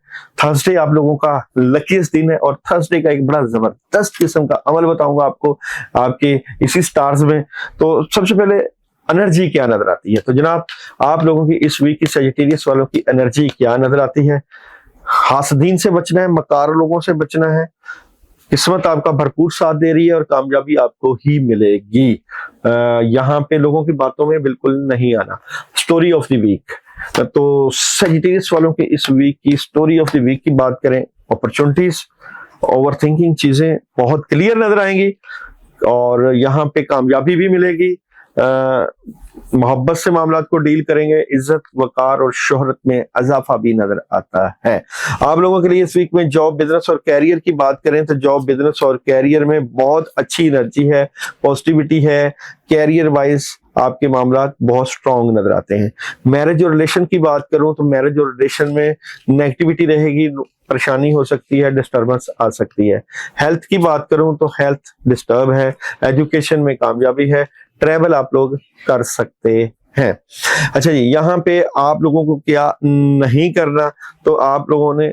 थर्सडे आप लोगों का लकीस्ट दिन है, और थर्सडे का एक बड़ा जबरदस्त किस्म का अमल बताऊंगा आपको आपके इसी स्टार्स में। तो सबसे पहले एनर्जी क्या नजर आती है, तो जनाब आप लोगों की इस वीक की सेजिटेरियस वालों की एनर्जी क्या नजर आती है। हासदीन से बचना है, मकार लोगों से बचना है, किस्मत आपका भरपूर साथ दे रही है और कामयाबी आपको ही मिलेगी। यहाँ पे लोगों की बातों में बिल्कुल नहीं आना। स्टोरी ऑफ द वीक, तो सेजिटेरियस वालों के इस वीक की स्टोरी ऑफ द वीक की बात करें, अपॉर्चुनिटीज, ओवर थिंकिंग चीजें बहुत क्लियर नजर आएंगी, और यहाँ पे कामयाबी भी मिलेगी। मोहब्बत से मामलात को डील करेंगे, इज्जत, वकार और शोहरत में इजाफा भी नजर आता है। आप लोगों के लिए इस वीक में जॉब, बिजनेस और कैरियर की बात करें तो जॉब, बिजनेस और कैरियर में बहुत अच्छी एनर्जी है, पॉजिटिविटी है। कैरियर वाइज आपके मामलात बहुत स्ट्रांग नजर आते हैं। मैरिज और रिलेशन की बात करूं तो मैरिज और रिलेशन में नेगेटिविटी रहेगी, परेशानी हो सकती है, डिस्टर्बेंस आ सकती है। हेल्थ की बात करूं तो हेल्थ डिस्टर्ब है। एजुकेशन में कामयाबी है, ट्रैवल आप लोग कर सकते हैं। अच्छा जी, यहाँ पे आप लोगों को क्या नहीं करना, तो आप लोगों ने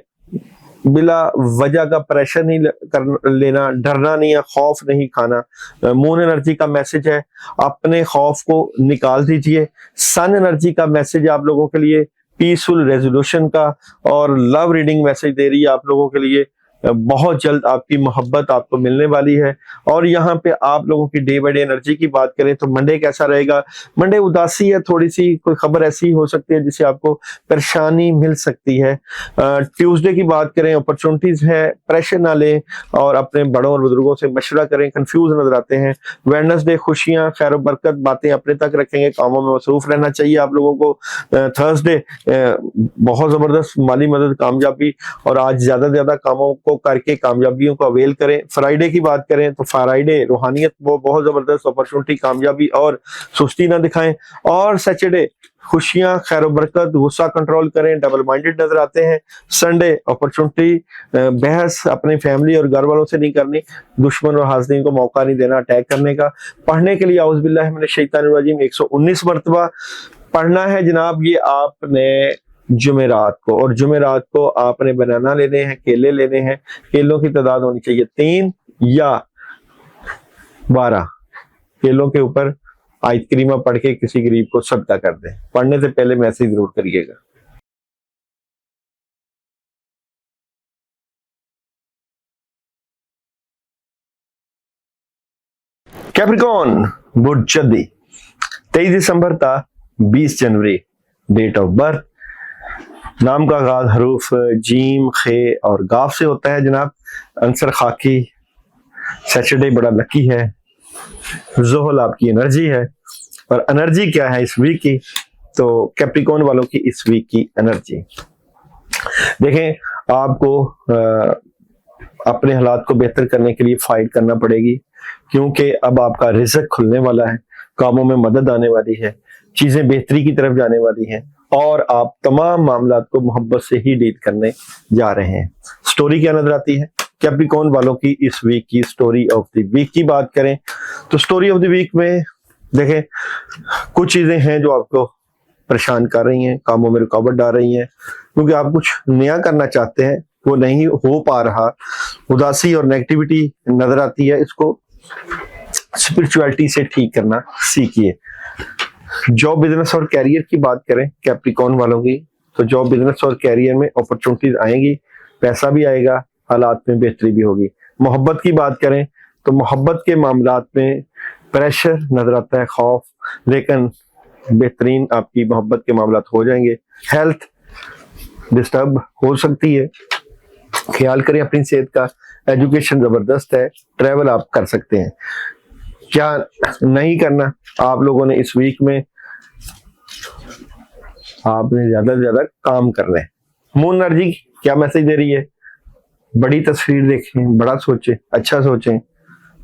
बिला वजह का प्रेशर नहीं कर लेना, डरना नहीं है, खौफ नहीं खाना। मून एनर्जी का मैसेज है, अपने खौफ को निकाल दीजिए। सन एनर्जी का मैसेज आप लोगों के लिए पीसफुल रेजोल्यूशन का, और लव रीडिंग मैसेज दे रही है आप लोगों के लिए बहुत जल्द आपकी मोहब्बत आपको मिलने वाली है। और यहाँ पे आप लोगों की डे बाय डे एनर्जी की बात करें तो मंडे कैसा रहेगा, मंडे उदासी है, थोड़ी सी कोई खबर ऐसी हो सकती है जिससे आपको परेशानी मिल सकती है। ट्यूसडे की बात करें, अपॉर्चुनिटीज है, प्रेशर ना लें और अपने बड़ों और बुजुर्गों से मशवरा करें, कंफ्यूज नजर आते हैं। वेडनेसडे खुशियां, खैर बरकत, बातें अपने तक रखेंगे, कामों में मसरूफ रहना चाहिए आप लोगों को। थर्सडे बहुत जबरदस्त माली मदद, कामयाबी, और आज ज्यादा से ज्यादा कामों को करके कामयाबियों को अवेल करें। फ्राइडे की बात करें तो फ्राइडे रूहानियत, वो बहुत जबरदस्त अपॉर्चुनिटी, कामयाबी और सुस्ती ना दिखाएं। और सैटरडे खुशियां, खैर बरकत, गुस्सा कंट्रोल करें, डबल माइंडेड नजर आते हैं। संडे अपॉर्चुनिटी, बहस अपनी फैमिली और घर वालों से नहीं करनी, दुश्मन और हासदीन को मौका नहीं देना अटैक करने का। पढ़ने के लिए औज़ बिल्लाहि मिनश शैतानिर रजीम 119 मरतबा पढ़ना है जनाब। ये आपने जुमेरात को, और जुमेरात को आपने बनाना लेने हैं, केले लेने हैं। केलों की तादाद होनी चाहिए 3 या 12। केलों के ऊपर आयत करीमा पढ़ के किसी गरीब को सदका कर दें। पढ़ने से पहले मैसेज जरूर करिएगा। कैप्रिकॉन बुर्जदी 23 दिसंबर था 20 जनवरी डेट ऑफ बर्थ। नाम का आगाज हरूफ जीम, खे और गाफ से होता है जनाब। आंसर खाकी। सैटरडे बड़ा लकी है। जोहल आपकी एनर्जी है, और एनर्जी क्या है इस वीक की, तो कैप्रिकॉन वालों की इस वीक की एनर्जी देखें। आपको अपने हालात को बेहतर करने के लिए फाइट करना पड़ेगी, क्योंकि अब आपका रिज़्क खुलने वाला है, कामों में मदद आने वाली है, चीजें बेहतरी की तरफ जाने वाली हैं, और आप तमाम मामलात को मोहब्बत से ही डील करने जा रहे हैं। स्टोरी क्या नजर आती है कैप्रिकॉन वालों की इस वीक की? स्टोरी ऑफ द वीक की बात करें तो स्टोरी ऑफ द वीक में देखें, कुछ चीजें हैं जो आपको परेशान कर रही हैं, कामों में रुकावट डाल रही हैं, क्योंकि आप कुछ नया करना चाहते हैं वो नहीं हो पा रहा, उदासी और नेगेटिविटी नजर आती है, इसको स्पिरिचुअलिटी से ठीक करना सीखिए। जॉब बिजनेस और कैरियर की बात करें कैप्रिकॉर्न वालों की, तो जॉब बिजनेस और कैरियर में अपॉर्चुनिटीज आएंगी, पैसा भी आएगा, हालात में बेहतरी भी होगी। मोहब्बत की बात करें तो मोहब्बत के मामलात में प्रेशर नजर आता है, खौफ, लेकिन बेहतरीन आपकी मोहब्बत के मामलात हो जाएंगे। हेल्थ डिस्टर्ब हो सकती है, ख्याल करें अपनी सेहत का। एजुकेशन जबरदस्त है, ट्रैवल आप कर सकते हैं। क्या नहीं करना आप लोगों ने इस वीक में, आपने ज्यादा से ज्यादा काम करना है। मून एनर्जी क्या मैसेज दे रही है? बड़ी तस्वीर देखें, बड़ा सोचें, अच्छा सोचें।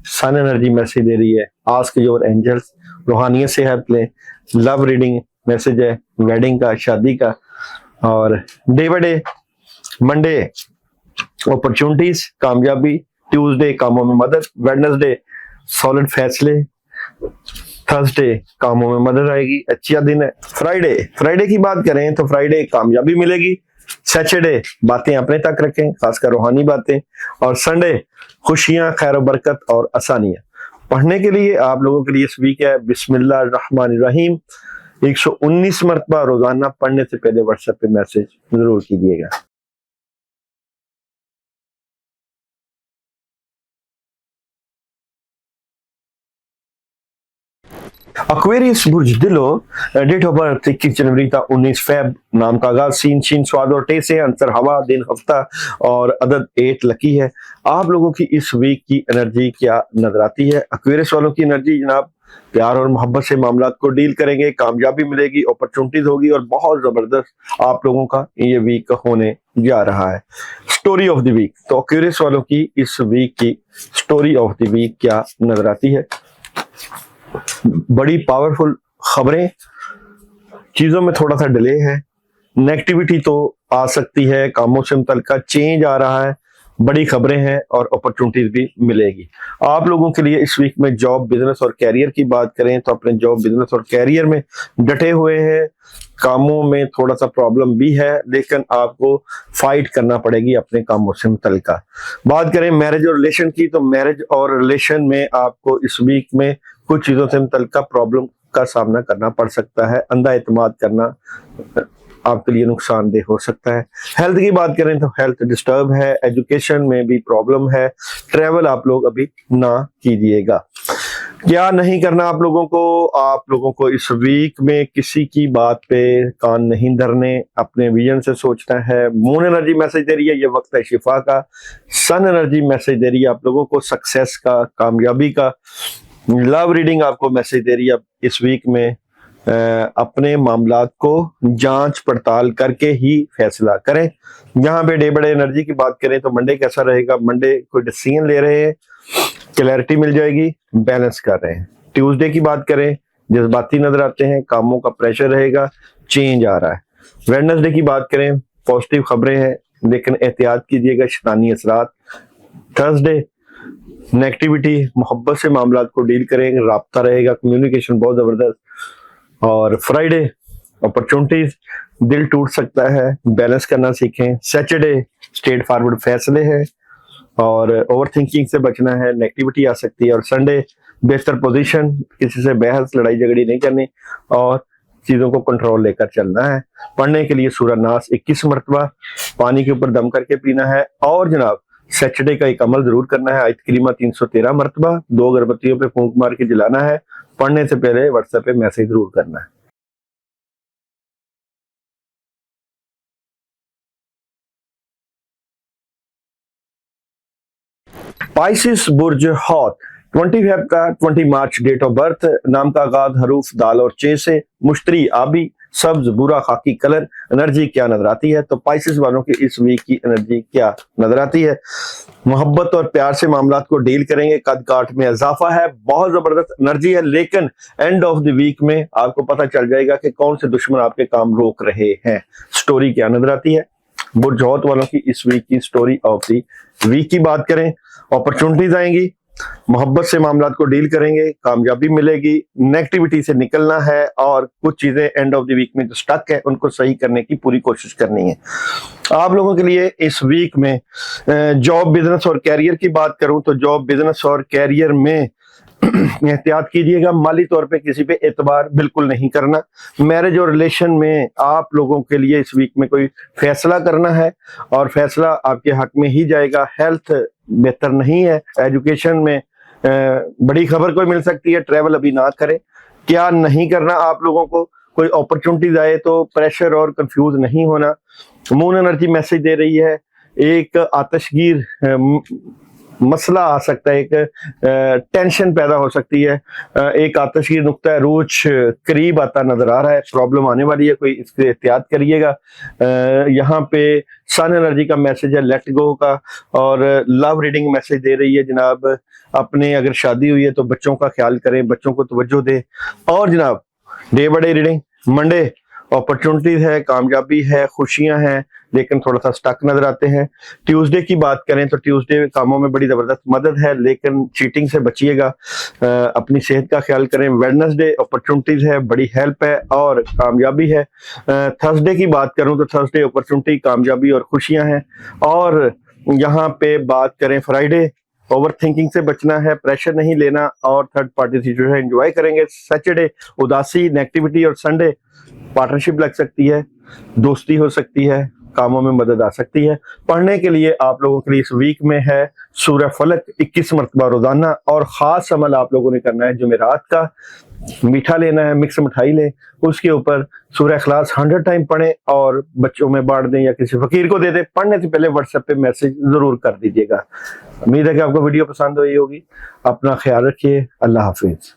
सन एनर्जी मैसेज दे रही है, आस्क योर एंजल्स, रूहानियत से हेल्प लें। लव रीडिंग मैसेज है, वेडिंग का, शादी का। और day by day, Monday opportunities, कामयाबी, ट्यूसडे कामों में मदद, वेडनेसडे सॉलिड फैसले, थर्सडे कामों में मदद आएगी, अच्छा दिन है। फ्राइडे की बात करें तो फ्राइडे कामयाबी मिलेगी। सैटरडे बातें अपने तक रखें, खासकर रूहानी बातें। और संडे खुशियां, खैर बरकत और आसानियां। पढ़ने के लिए आप लोगों के लिए इस वीक है बिस्मिल्लाह रहमान रहीम 119 मरतबा रोजाना पढ़ने से पहले व्हाट्सएप पे मैसेज जरूर कीजिएगा। एक्वेरियस बुर्ज दिलो, डेट ऑफ बर्थ 21 जनवरी था 19 फेब, नाम का आगाज सीन शीन स्वाद और टे से, आंसर हवा, दिन हफ्ता और अदद 8 लकी है। आप लोगों की इस वीक की एनर्जी क्या नजर आती है? एक्वेरियस वालों की एनर्जी जनाब, प्यार और मोहब्बत से मामलात को डील करेंगे, कामयाबी मिलेगी, अपॉर्चुनिटीज होगी और बहुत जबरदस्त आप लोगों का ये वीक होने जा रहा है। स्टोरी ऑफ द वीक, तो एक्वेरियस वालों की इस वीक की स्टोरी ऑफ द वीक क्या नजर आती है? बड़ी पावरफुल खबरें, चीजों में थोड़ा सा डिले है, नेगेटिविटी तो आ सकती है, कामों से मुतल्लिका चेंज आ रहा है, बड़ी खबरें हैं और अपॉर्चुनिटीज भी मिलेगी आप लोगों के लिए इस वीक में। जॉब बिजनेस और कैरियर की बात करें तो अपने जॉब बिजनेस और कैरियर में डटे हुए हैं, कामों में थोड़ा सा प्रॉब्लम भी है, लेकिन आपको फाइट करना पड़ेगी अपने कामों से मुतल्लिका। बात करें मैरिज और रिलेशन की, तो मैरिज और रिलेशन में आपको इस वीक में कुछ चीजों से मुतल्लिका प्रॉब्लम का सामना करना पड़ सकता है। अंधा एतमाद करना आपके लिए नुकसानदेह हो सकता है। हेल्थ की बात करें तो हेल्थ डिस्टर्ब है, एजुकेशन में भी प्रॉब्लम है, ट्रैवल आप लोग अभी ना कीजिएगा। क्या नहीं करना आप लोगों को इस वीक में किसी की बात पे कान नहीं धरने, अपने विजन से सोचना है। मून एनर्जी मैसेज दे रही है, ये वक्त है शिफा का। सन एनर्जी मैसेज दे रही है आप लोगों को सक्सेस का, कामयाबी का। लव रीडिंग आपको मैसेज दे रही है इस वीक में अपने मामलात को जांच पड़ताल करके ही फैसला करें। यहाँ पे डे बड़े एनर्जी की बात करें तो मंडे कैसा रहेगा? मंडे कोई डिसीजन ले रहे हैं, क्लैरिटी मिल जाएगी, बैलेंस कर रहे हैं। ट्यूसडे की बात करें, जज्बाती नजर आते हैं, कामों का प्रेशर रहेगा, चेंज आ रहा है। वेडनेसडे की बात करें, पॉजिटिव खबरें हैं, लेकिन एहतियात कीजिएगा शैतानी असरात। थर्सडे नेगेटिविटी, मोहब्बत से मामलात को डील करेंगे, राब्ता रहेगा, कम्युनिकेशन बहुत जबरदस्त। और फ्राइडे अपॉर्चुनिटीज, दिल टूट सकता है, बैलेंस करना सीखें। सैटरडे स्ट्रेट फॉरवर्ड फैसले हैं और ओवर थिंकिंग से बचना है, नेगेटिविटी आ सकती है। और संडे बेहतर पोजीशन, किसी से बहस लड़ाई झगड़ी नहीं करनी और चीजों को कंट्रोल लेकर चलना है। पढ़ने के लिए सूरह नास 21 मरतबा पानी के ऊपर दम करके पीना है। और जनाब सैटरडे का एक अमल जरूर करना है, आयत करीमा 313 मरतबा 2 अगरबत्तियों पे फूंक मार के जलाना है। पढ़ने से पहले व्हाट्सएप पे मैसेज जरूर करना है। पाइसिस बुर्ज हॉट 20 मार्च डेट ऑफ बर्थ, नाम का आगाज हरूफ दाल और चे से, मुश्तरी आबी, सब्ज बुरा खाकी कलर। एनर्जी क्या नजर आती है? तो पाइसिस वालों की इस वीक की एनर्जी क्या नजर आती है? मोहब्बत और प्यार से मामलात को डील करेंगे, कद काठ में इजाफा है, बहुत जबरदस्त एनर्जी है, लेकिन एंड ऑफ द वीक में आपको पता चल जाएगा कि कौन से दुश्मन आपके काम रोक रहे हैं। स्टोरी क्या नजर आती है? बुर्ज हॉट वालों की इस वीक की स्टोरी ऑफ द वीक की बात करें, अपॉर्चुनिटीज आएंगी, मोहब्बत से मामलात को डील करेंगे, कामयाबी मिलेगी। नेगेटिविटी से निकलना है और कुछ चीजें एंड ऑफ द वीक में जो स्टक है उनको सही करने की पूरी कोशिश करनी है। आप लोगों के लिए इस वीक में जॉब, बिजनेस और कैरियर की बात करूं तो जॉब, बिजनेस और कैरियर में एहतियात कीजिएगा। माली तौर पे किसी पे एतबार बिल्कुल नहीं करना। मैरिज और रिलेशन में आप लोगों के लिए इस वीक में कोई फैसला करना है और फैसला आपके हक में ही जाएगा। हेल्थ बेहतर नहीं है। एजुकेशन में बड़ी खबर कोई मिल सकती है, ट्रैवल अभी ना करें। क्या नहीं करना आप लोगों को, कोई अपॉर्चुनिटीज आए तो प्रेशर और कंफ्यूज नहीं होना। मून एनर्जी मैसेज दे रही है, एक आतशगीर मसला आ सकता है, एक टेंशन पैदा हो सकती है, एक आतशगीर नुक्ता रूज करीब आता नजर आ रहा है, प्रॉब्लम आने वाली है, कोई इससे एहतियात करिएगा। यहाँ पे सन एनर्जी का मैसेज है लेट गो का, और लव रीडिंग मैसेज दे रही है जनाब, अपने अगर शादी हुई है तो बच्चों का ख्याल करें, बच्चों को तवज्जो दें। और जनाब day by day reading, Monday opportunities है, कामयाबी है, खुशियां हैं, लेकिन थोड़ा सा स्टक नजर आते हैं। ट्यूसडे की बात करें तो ट्यूसडे कामों में बड़ी जबरदस्त मदद है, लेकिन चीटिंग से बचिएगा, अपनी सेहत का ख्याल करें। वेडनेसडे अपॉर्चुनिटीज है, बड़ी हेल्प है और कामयाबी है। थर्सडे की बात करूं तो थर्सडे अपॉर्चुनिटी, कामयाबी और खुशियां हैं। और यहाँ पे बात करें फ्राइडे, ओवर थिंकिंग से बचना है, प्रेशर नहीं लेना और थर्ड पार्टी सिचुएशन एंजॉय करेंगे। सैटरडे उदासी, नेगेटिविटी और संडे पार्टनरशिप लग सकती है, दोस्ती हो सकती है, कामों में मदद आ सकती है। पढ़ने के लिए आप लोगों के लिए इस वीक में है सूरह फलक 21 मरतबा रोजाना, और खास अमल आप लोगों ने करना है जुमेरात का, मीठा लेना है, मिक्स मिठाई लें, उसके ऊपर सूरह इखलास 100 टाइम पढ़ें और बच्चों में बांट दें या किसी फकीर को दे दें। पढ़ने से पहले व्हाट्सएप पे मैसेज जरूर कर दीजिएगा। उम्मीद है कि आपको वीडियो पसंद हुई होगी। अपना ख्याल रखिए। अल्लाह हाफिज।